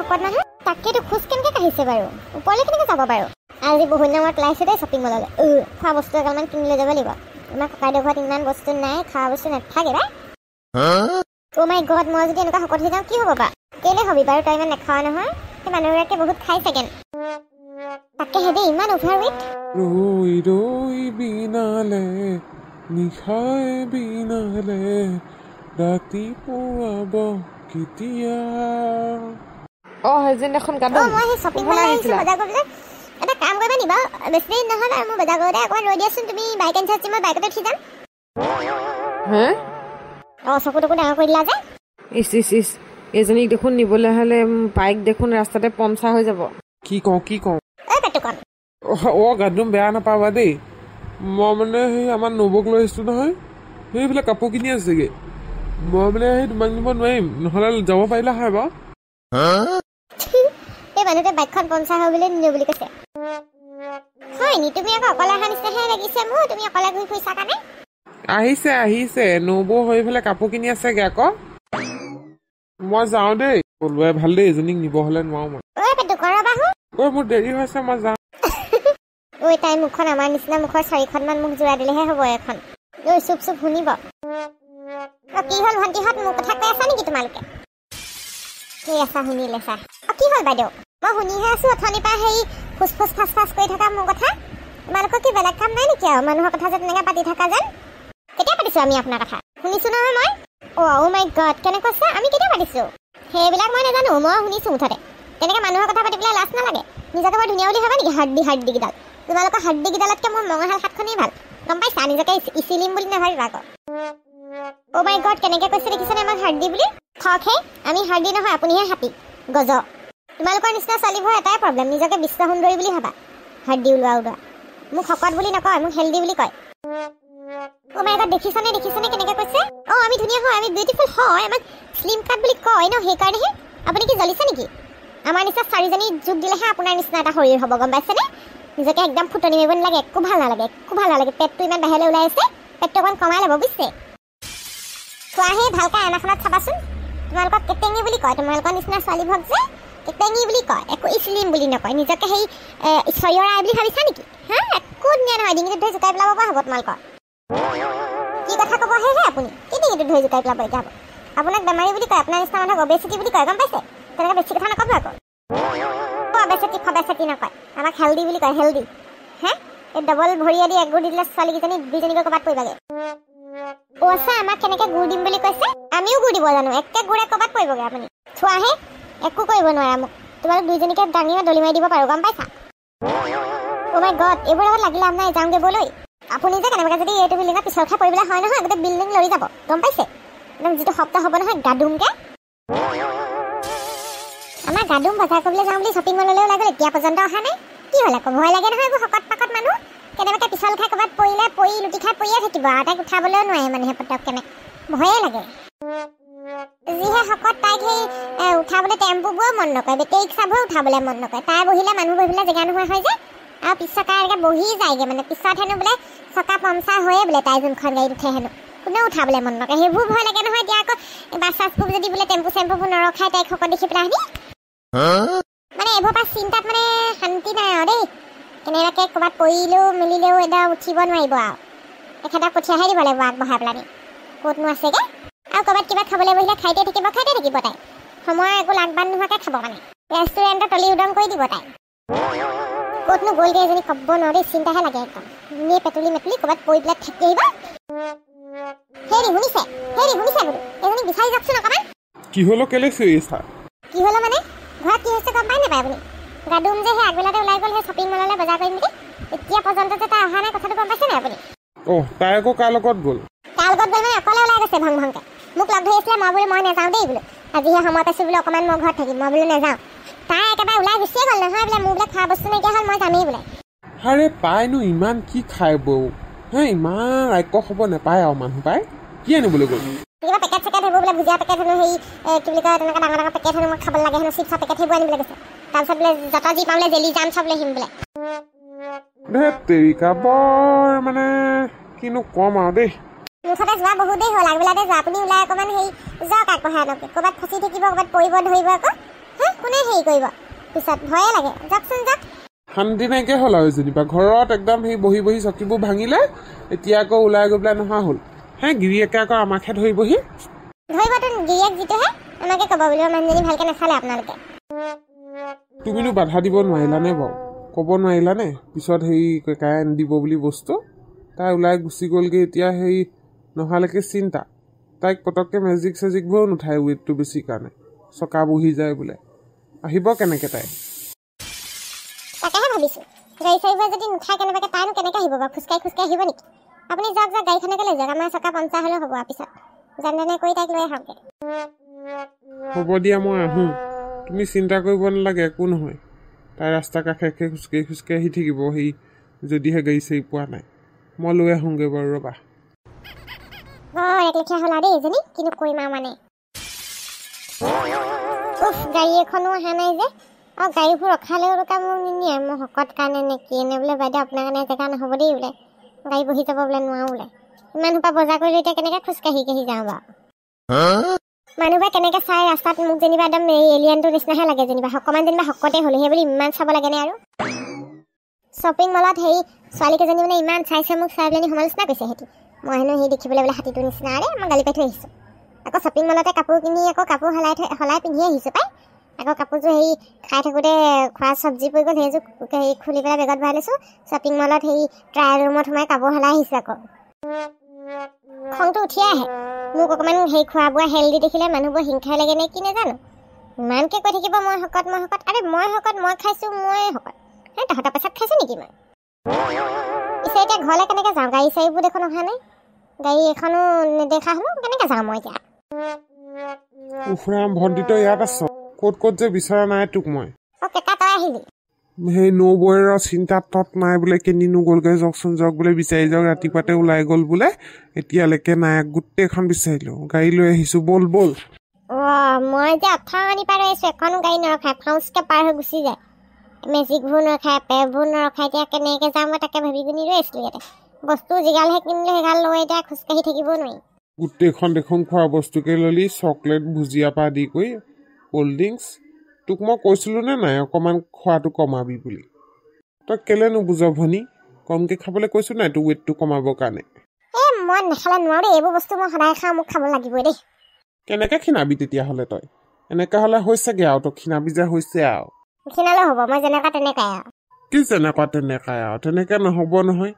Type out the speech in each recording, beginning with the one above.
শকত মানুহ তাকেতো খোজ কেনেকৈ কাঢ়িছে বাৰু ওপৰলৈ কেনেকৈ যাব বাৰু আজি বহুত দিনৰ মূৰত ওলাইছে দেই শ্বপিং মললৈ খোৱা বস্তু এগালমান কিনি লৈ যাব লাগিব আমাৰ ককাইদেউ ঘৰত ইমান বস্তু নাই খোৱা বস্তু নাথাকে বা অ' মাই গড মই যদি এনেকুৱা শকত হৈ যাওঁ কি হ'ব বা কেলে হবি বাৰু তই ইমান নাখাৱ নহয় সেই মানুহগৰাকীয়ে বহুত খাই চাগে তাকে হেৰি ইমান অভাৰৱেট ৰৈ ৰৈ বিনালে নিশাই বিনালে ৰাতি পুৱাব কেতিয়া হেজেন এখন গান মই সেই শ্বপিং মললৈ আহিছোঁ বজাৰ কৰিবলৈ এটা কাম কৰিবা নি বাৰু বেছি দিন নহয় আৰু মোৰ বজাৰ কৰোঁতে অকণমান ৰৈ দিয়াচোন তুমি বাইক আনিছা যদি মই বাইকতে উঠি যাম চকু টকু ডাঙৰ কৰি দিলা যে ইছ এজনীক দেখোন নিবলৈ হ'লে বাইক দেখোন ৰাস্তাতে পমচাৰ হৈ যাব কি কওঁ পেটটো কম গাডুম বেয়া নাপাবা দেই মই মানে সেই আমাৰ নবৌক লৈ আহিছোঁ নহয় সেইবিলাক কাপোৰ কিনি আছেগৈ মই মানে সেই তোমাক নিব নোৱাৰিম নহ'লে যাব পাৰিলা হয় বাৰু এই মানুহটোৱে বাইকখন পমচাৰ হৈ বুলি নিদিওঁ বুলি কৈছে হয় নি তুমি আকৌ অকলে অহা নিচিনাহে লাগিছে মোৰ তুমি অকলে ঘূৰি ফুৰিছা কাৰণে আহিছে নবৌ হৈ পেলাই কাপোৰ কিনি আছেগৈ আকৌ মই যাওঁ দেই ওলোৱাই ভাল দেই এজনীক নিব হ'লে নোৱাৰো মই পেটটো কৰবা মোৰ দেৰি হৈছে মই যাওঁ তাই মুখখন আমাৰ নিচিনা মুখৰ 4খনমান মুখ জোৰা দিলেহে হ'ব এখন চুপ শুনিব কি হ'ল ভণ্টিহঁত মোৰ কথা কৈ আছা নেকি তোমালোকে ঠিক আছে শুনিলে চা কি হ'ল বাইদেউ মই শুনিহে আছোঁ অথনিৰ পৰা সেই ফুচ ফাচ কৰি থকা মোৰ কথা তোমালোকৰ কি বেলেগ কাম নাই নেকি আৰু মানুহৰ কথা যে তেনেকৈ পাতি থকা যেন কেতিয়া পাতিছোঁ আমি আপোনাৰ কথা শুনিছোঁ নহয় মই অ' মাই গড কেনেকৈ কৈছে আমি কেতিয়া পাতিছোঁ সেইবিলাক মই নাজানো মই শুনিছোঁ মুঠতে তেনেকৈ মানুহৰ কথা পাতি পেলাই লাজ নালাগে নিজকে বৰ ধুনীয়া বুলি ভাবা নেকি হাৰ্ডিকেইডাল তোমালোকৰ হাৰ্ডিকেইডালতকৈ মোৰ মঙাহাল হাতখনেই ভাল গম পাইছা নিজকে ইচিলিম বুলি নাভাবিবা আকৌ অ' মাই গড কেনেকৈ কৈছে দেখিছেনে আমাক হাৰ্ডি বুলি খকহে আমি হাৰ্ডি নহয় আপুনিহে হাতী গজ তোমালোকৰ নিচিনা ছোৱালীবোৰৰ এটাই প্ৰব্লেম নিজকে বিশ্ব সুন্দৰী বুলি ভাবা হাৰ্ডি ওলোৱা মোক শকত বুলি নকয় মোক হেল্ডি বুলি কয় অ' মাই গড দেখিছনে কেনেকৈ কৈছে আমি ধুনীয়া হয় আমি বিউটিফুল হয় আমাক স্লিম কাট বুলি কয় ন সেইকাৰণেহে আপুনি কি জ্বলিছে নেকি আমাৰ নিচিনা 4জনী যোগ দিলেহে আপোনাৰ নিচিনা এটা শৰীৰ হ'ব গম পাইছেনে নিজকে একদম ফুটনি মাৰিব নালাগে একো ভাল নালাগে পেটটো ইমান বাহিৰলৈ ওলাই আছে পেটটো অকণমান কমাই ল'ব বুজিছে চোৱাহে ভালকৈ আইনাখনত চাবাচোন তোমালোকক কেটেঙি বুলি কয় তোমালোকৰ নিচিনা ছোৱালীবোৰক যে কেটেঙি বুলি কয় একো ইছলিম বুলি নকয় নিজকে সেই ঈশ্বৰীয়ৰ আই বুলি ভাবিছা নেকি একো ধুনীয়া নহয় ডিঙিটোত ধৰি জোকাই পেলাব পৰা হ'ব তোমালোকৰ কি কথা ক'ব আহে আপুনি কি ডিঙিটোত ধৰি জোকাই পেলাব এতিয়া হ'ব আপোনাক বেমাৰী বুলি কয় আপোনাৰ নিচিনা মানুহক অবেচিটি বুলি কয় গম পাইছে তেনেকৈ বেছি কথা নক'ব আকৌ অবেচিটি নকয় আমাক হেল্ডি বুলি কয় হেল্ডি এই ডবল ভৰিয়ে দি এক গুৰ দি দিলে ছোৱালীকেইজনী দুইজনীকৈ ক'ৰবাত পৰিবাগে আচ্ছা আমাক কেনেকৈ গুৰ দিম বুলি কৈছে আমিও গুৰ দিব জানো একে গুৰে ক'ৰবাত পৰিবগৈ আপুনি চোৱাহে একো কৰিব নোৱাৰা মোক তোমালোক দুইজনীকে দাঙিও দলি মাৰি দিব পাৰোঁ গম পাইছা অ' মাই গড এইবোৰ লগত লাগি লাভ নাই যাওঁগৈ ব'লৈ আপুনি যে কেনেবাকৈ যদি এইটো বিল্ডিঙত পিছল খাই পৰিবলৈ হয় নহয় গোটেই বিল্ডিং লৰি যাব গম পাইছে একদম যিটো শব্দ হ'ব নহয় গাডুমকৈ আমাৰ গাডুম বজাৰ কৰিবলৈ যাওঁ বুলি শ্বপিং মললৈ ওলাই গ'ল এতিয়া পৰ্যন্ত অহা নাই কি হ'ল আকৌ ভয় লাগে নহয় এইবোৰ শকত পাকত মানুহ কেনেবাকৈ পিছল খাই ক'ৰবাত পৰিলে লুটি খাই পৰিয়ে থাকিব আৰু তাইক উঠাবলৈও নোৱাৰে মানুহে পটককেনে ভয়ে লাগে যিহে শকত তাইক সেই উঠাবলৈ টেম্পুবোৰো মন নকৰে বেটেৰী ৰিক্সাবোৰো উঠাবলৈ মন নকৰে তাই বহিলে মানুহ বহিবলৈ জেগা নোহোৱা হয় যে আৰু পিছ চকা এনেকৈ বহি যায়গৈ মানে পিছত হেনো বোলে চকা পমচাৰ হৈয়ে বোলে তাই যোনখন গাড়ীত উঠে হেনো কোনেও উঠাবলৈ মন নকৰে সেইবোৰ ভয় লাগে নহয় এতিয়া আকৌ বাছ চাছবোৰ যদি বোলে টেম্পু চেম্পুবোৰ নৰখাই তাইক শকত দেখি পেলাই মানে এইবোৰ পৰা চিন্তাত মানে শান্তি নাই আৰু দেই কেনেবাকৈ ক'ৰবাত পৰিলেও মেলিলেও একদম উঠিব নোৱাৰিব আৰু এখেতক পঠিয়াহে দিব লাগিব আগবঢ়াই পেলাই ক'তনো আছেগৈ আৰু ক'ৰবাত কিবা খাবলৈ বহিলে খাইতে থাকিব তাই সময় একো লাগবান নোহোৱাকৈ খাব মানে ৰেষ্টুৰেণ্টত তলি উদং কৰি দিব তাই ক'তনো গ'লগৈ এজনী ক'ব নোৱাৰি চিন্তাহে লাগে একদম এনেই পেটলি ক'ৰবাত পৰি পেলাই থাকি আহিব হেৰি শুনিছে বোলো এজনী বিচাৰি যাওকচোন অকণমান কি হ'লো কেলে চিৰিছা কি হ'লো মানে ঘৰত কি হৈছে গম পাই নাপায় আপুনি গাডুম যে সেই আগবেলাতে ওলাই গ'ল সেই শ্বপিং মললৈ বজাৰ কৰিম বুলি এতিয়া পৰ্যন্ত যে তাই অহা নাই কথাটো গম পাইছে নাই আপুনি তাই আকৌ কাৰ লগত গ'ল মানে অকলে ওলাই গৈছে ভাংকে মোক লগ ধৰি আছিলে মই বোলো মই নাযাওঁ দেই বোলো আজিহে সময় পাইছোঁ বোলো অকণমান মই ঘৰত থাকিম মই বোলো নাযাওঁ তাই একেবাৰে ওলাই গুচিয়ে গ'ল নহয় বোলে মোৰ বোলে খোৱা বস্তু নাইকিয়া হ'ল মই যামেই বোলে আৰে তাইনো ইমান কি খাই বৌ ইমান ৰাক্য হ'ব নাপায় আৰু মানুহ পাই কি আনিবলৈ গ'ল কিবা পেকেট চেকেট সেইবোৰ বোলে ভুজিয়া পেকেট হেনো সেই কি বুলি কয় তেনেকৈ ডাঙৰ পেকেট হেনো মই খাবলৈ লাগে হেনো চিপছৰ পেকেট সেইবোৰ আনিবলৈ গৈছে তাৰপিছত বোলে যত যি পাওঁ বোলে জেলি জাম চব লৈ আহিম বোলে তেৰিকা বৰ মানে কিনো কম আৰু দেই মুঠতে যোৱা বহুত দেৰি হ'ল আগবেলাতে যোৱা আপুনি ওলাই অকণমান হেৰি যাওক আগবঢ়াই নকয় ক'ৰবাত ফচি থাকিব ক'ৰবাত পৰিব ধৰিব আকৌ কোনে হেৰি কৰিব পিছত ভয়ে লাগে যাওকচোন যাওক শান্তি নাইকিয়া হ'ল আৰু যেনিবা ঘৰত একদম সেই বহি বহি চকীবোৰ ভাঙিলে এতিয়া আকৌ ওলাই গৈ পেলাই নোহোৱা হ'ল হে গিৰিয়েকে আকৌ আমাকহে ধৰিবহি ধৰিবতো গিৰিয়েক যিটোহে আমাকে ক'ব বুলিব মানুহজনী ভালকৈ নাচালে আপোনালোকে তুমিনো বাধা দিব নোৱাৰিলানে বাৰু ক'ব নোৱাৰিলানে পিছত হেৰি কাই আনি দিব বুলি বস্তু তাই ওলাই গুচি গ'লগৈ এতিয়া সেই নহালৈকে চিন্তা তাইক পটককৈ মেজিক চেজিকবোৰো নুঠায় ৱেইটটো বেছি কাৰণে চকা বহি যায় বোলে আহিব কেনেকৈ তাই তাকেহে ভাবিছোঁ গাড়ী চাৰিবোৰে যদি নুঠায় কেনেবাকৈ তাইনো কেনেকৈ আহিব বাৰু খোজকাঢ়ি আহিব নেকি আপুনি যাওক যাওক গাড়ীখনকে লৈ যাওক আমাৰ চকা পঞ্চাৰ হ'লেও হ'ব আৰু পিছত যেনে তেনে কৰি তাইক লৈ আহকগৈ হ'ব দিয়া মই আহোঁ তুমি চিন্তা কৰিব নালাগে একো নহয় তাই ৰাস্তা কাষে খোজকাঢ়ি আহি থাকিব সেই যদিহে গাড়ী চাৰি পোৱা নাই মই লৈ আহোঁগৈ বাৰু ৰ'বা বৰ একলেখীয়া হ'ল আৰু দেই এজনী কিন্তু কৰিম আৰু মানে গাড়ী এখনো অহা নাই যে আৰু গাড়ীবোৰ ৰখালেও ৰোকা মোক নিনিয়ে মোৰ শকত কাৰণে নে কি এনে বোলে বাইদেউ আপোনাৰ কাৰণে জেগা নহ'ব দেই বোলে গাড়ী বহি যাব বোলে নোৱাৰো বোলে ইমান সোপা বজাৰ কৰিলে এতিয়া কেনেকৈ খোজকাঢ়ি যাওঁ বাৰু মানুহবোৰে কেনেকৈ চাই ৰাস্তাত মোক যেনিবা একদম এলিয়েনটোৰ নিচিনাহে লাগে যেনিবা অকণমান যেনিবা শকতে হ'লো সেই বুলি ইমান চাব লাগেনে আৰু শ্বপিং মলত হেৰি ছোৱালীকেইজনী মানে ইমান চাইছে মোক চাই পেলাই সমালোচনা কৰিছে সিহঁতি মই হেনো সেই দেখিবলৈ বোলে হাতীটোৰ নিচিনা আৰে মই গালি পাই থৈ আহিছোঁ আকৌ শ্বপিং মলতে কাপোৰ কিনি আকৌ কাপোৰ সলাই পিন্ধি আহিছোঁ পাই আকৌ কাপোৰযোৰ হেৰি খাই থাকোঁতে খোৱা চব্জি পৰি গ'ল সেইযোৰ হেৰি খুলি পেলাই বেগত ভৰাই লৈছোঁ শ্বপিং মলত হেৰি ট্ৰায়েল ৰুমত সোমাই কাপোৰ সলাই আহিছোঁ আকৌ খংটো উঠিয়ে আহে মোক অকণমান হেৰি খোৱা বোৱা হেল্ডি দেখিলে মানুহবোৰ হিংসাই লাগে নে কি নাজানো ইমানকৈ কৈ থাকিব মই শকত আৰে মই শকত মই খাইছোঁ মই শকত হে তহঁতৰ পেচাত খাইছোঁ নেকি মই পিছে এতিয়া ঘৰলৈ কেনেকৈ যাওঁ গাড়ী চাৰিবোৰ দেখোন অহা নাই গাড়ী এখনো নেদেখা হ'লো কেনেকৈ যাওঁ মই এতিয়া উফৰাম ভণ্টি তই ইয়াত আছ ক'ত যে বিচৰা নাই তোক মই অঁ কেকা তই আহিলি সেই নবৌৱেৰৰ চিন্তাত তত নাই বোলে কেনিনো গ'লগৈ যাওকচোন যাওক বোলে বিচাৰি যাওক ৰাতিপুৱাতে ওলাই গ'ল বোলে এতিয়ালৈকে নাই গোটেইখন বিচাৰিলোঁ গাড়ী লৈ আহিছোঁ ব'ল অঁ মই যে অথনি পাৰ আহিছোঁ এখনো গাড়ী নৰখায় ফাউচকৈ পাৰ হৈ গুচি যায় মেজিকবোৰ নৰখায় পেবোৰ নৰখায় এতিয়া কেনেকৈ যাম মই তাকে ভাবি পিনি ৰৈ আছিলোঁ ইয়াতে বস্তু যিগালহে কিনিলোঁ সেইগাল লৈ এতিয়া খোজকাঢ়ি থাকিব নোৱাৰি গোটেইখন দেখোন খোৱা বস্তুকে ল'লি চকলেট ভুজিয়া পৰা আদি কৰি ক'ল্ড ড্ৰিংকছ তোক মই কৈছিলোঁ নে নাই অকণমান খোৱাটো কমাবি বুলি তই কেলৈ নুবুজ ভনী কমকৈ খাবলৈ কৈছোঁ নাই তোৰ ৱেইটটো কমাবৰ কাৰণে এই মই নাখালে নোৱাৰোঁ দেই এইবোৰ বস্তু মই সদায় খাওঁ মোক খাব লাগিবই দেই কেনেকৈ ক্ষীণাবি তেতিয়াহ'লে তই এনেকৈ হ'লে হৈছেগৈ আৰু তই ক্ষীণাবি যে হৈছে আৰু ক্ষীণালেও হ'ব মই যেনেকুৱা তেনেকুৱাই আৰু কি তেনেকুৱাই আৰু তেনেকৈ নহ'ব নহয়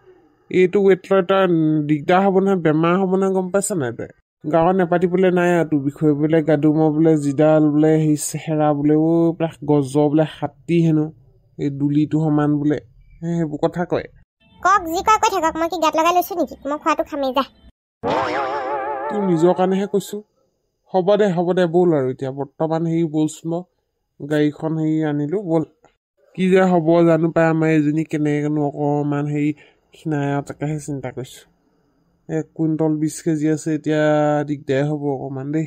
এইটো ৱেইট লৈ তই দিগদাৰ হ'ব নহয় বেমাৰ হ'ব নহয় গম পাইছ নাই তই গাঁৱত নেপাতিবলৈ নাই আৰু তোৰ বিষয়ে বোলে গাদুমৰ বোলে যিডাল বোলে সেই চেহেৰা বোলে প্ৰায় গজ বোলে হাতী হেনো এই দুলিটো সমান বোলে সেইবোৰ কথা কয় কওক যি কয় কৈ থাকক মই কি গাত লগাই লৈছোঁ নেকি মই খোৱাটো খামেই যা তোৰ নিজৰ কাৰণেহে কৈছোঁ হ'ব দে ব'ল আৰু এতিয়া বৰ্তমান হেৰি ব'লচোন গাড়ীখন হেৰি আনিলোঁ ব'ল কি যে হ'ব জানো পাই আমাৰ এজনী কেনেকৈনো অকণমান হেৰি ক্ষীণাই আৰু তাকেহে চিন্তা কৰিছোঁ 1 কুইণ্টল 20 কেজি আছে এতিয়া দিগদাৰ হ'ব অকণমান দেই